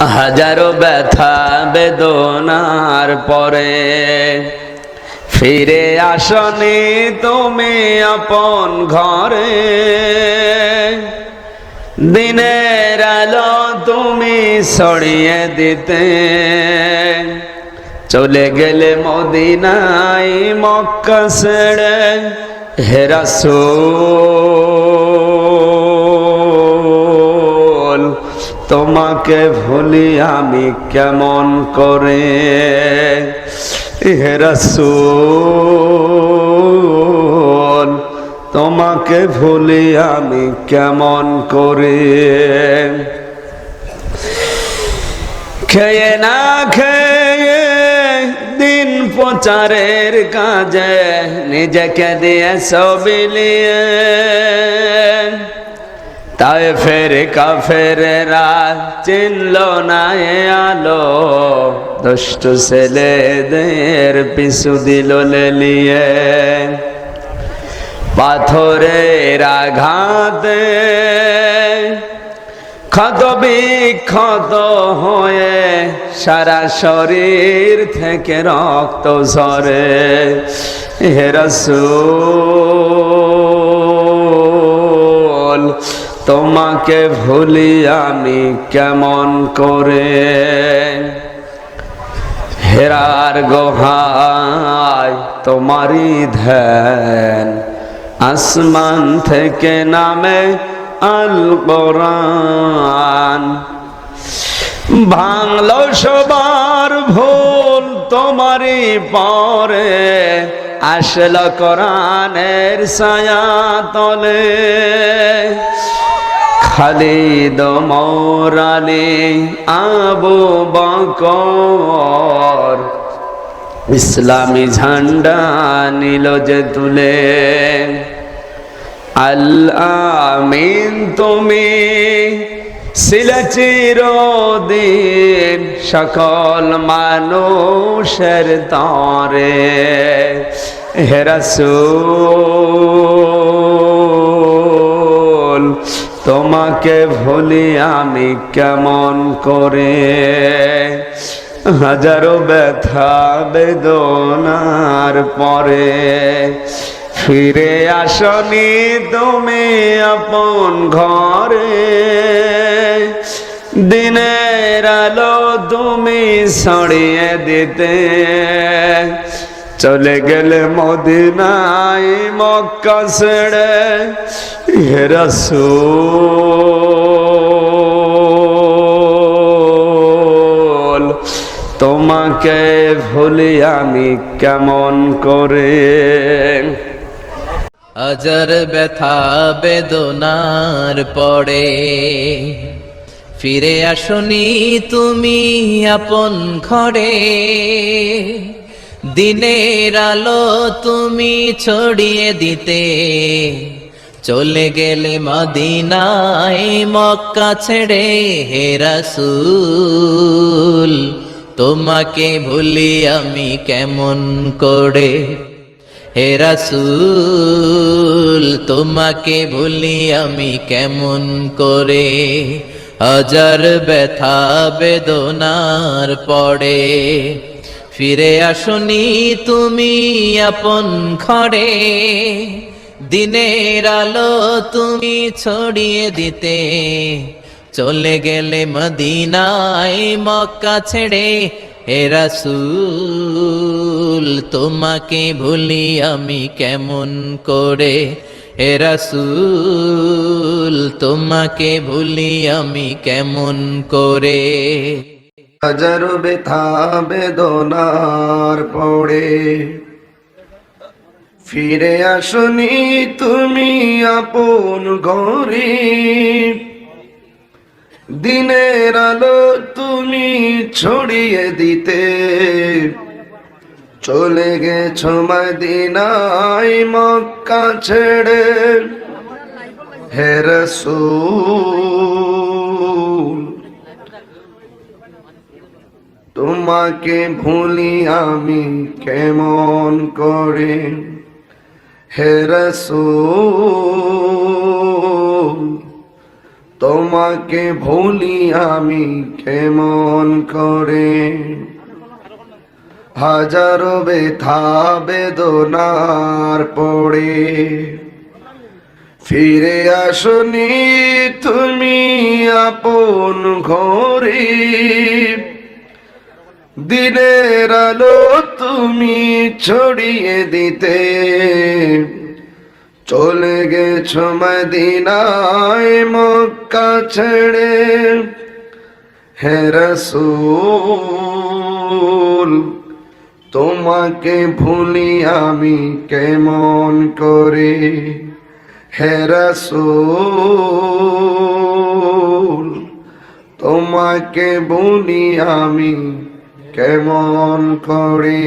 হাজারো ব্যথা বেদনার পরে ফিরে আসনি তুমি আপন ঘরে। দিনের আলো তুমি ছড়িয়ে দিতে চলে গেলে মদিনায় মক্কা ছেড়ে। হে রাসূল তোমাকে ভুলি আমি কেমন করে। হে রাসূল তোমাকে ভুলি আমি কেমন করে। খেয়ে না খেয়ে দিন প্রচারের কাজে নিজেকে দিয়ে বিলিয়ে তায়েফের কাফেরেরা চিনল না এ আলো। দুষ্ট ছেলেদের পিছু দিল লেলিয়ে। পাথরের আঘাতে ক্ষত বিক্ষত হয়ে সারা শরীর থেকে রক্ত ঝরে। হে রাসূল তোমাকে ভুলি আমি কেমন করে। হেরার গুহায় তোমারই ধ্যান আসমান থেকে নামে আল কোরআন। ভাঙলো সবার ভুল তোমারই পরে আসলো কোরআনের ছায়া তলে। খালিদ ওমর আলী আবু বকর ইসলামী ঝান্ডা নিল যে তুলে। আল আমিন তুমি ছিলে চিরদিন সকল মানুষের তরে। হে রাসূল তোমাকে ভুলি আমি কেমন করে। হাজারো ব্যথা বেদনার পরে ফিরে আসনি তুমি আপন ঘরে। দিনের আলো তুমি ছড়িয়ে দিতে চলে গেলে মদিনায় মক্কা ছেড়ে। হে রাসূল তোমাকে ভুলি আমি কেমন করে। হাজার ব্যথা বেদনার পরে ফিরে আসনি তুমি আপন ঘরে। দিনের আলো তুমি ছড়িয়ে দিতে চলে গেলে মদিনায় মক্কা ছেড়ে। হে রাসূল তোমাকে ভুলি আমি কেমন করে। হে রাসূল তোমাকে ভুলি আমি কেমন করে। হাজার ব্যথা বেদনার পরে ফিরে আসনি তুমি আপন ঘরে। দিনের আলো তুমি ছড়িয়ে দিতে চলে গেলে মদিনায় মক্কা ছেড়ে। হে রাসূল তোমাকে ভুলি আমি কেমন করে। হে রাসূল তোমাকে ভুলি আমি কেমন করে। হাজারো ব্যথা বেদনার পরে ফিরে আসনি তুমি আপন ঘরে। দিনের আলো তুমি ছড়িয়ে দিতে চলে গেছো মদিনায় মক্কা ছেড়ে। হে রাসূল তোমাকে ভুলি আমি কেমন করে। হে রাসূল তোমাকে ভুলি আমি কেমন করে। হাজারো ব্যথা বেদনার পড়ে ফিরে আসনি তুমি আপন ঘরে। দিনের আলো তুমি ছড়িয়ে দিতে চলে গেছো মদিনায় মক্কা ছেড়ে। হে রাসূল তোমাকে ভুলি আমি কেমন করে। হে রাসূল তোমাকে ভুলি আমি কেমন করে।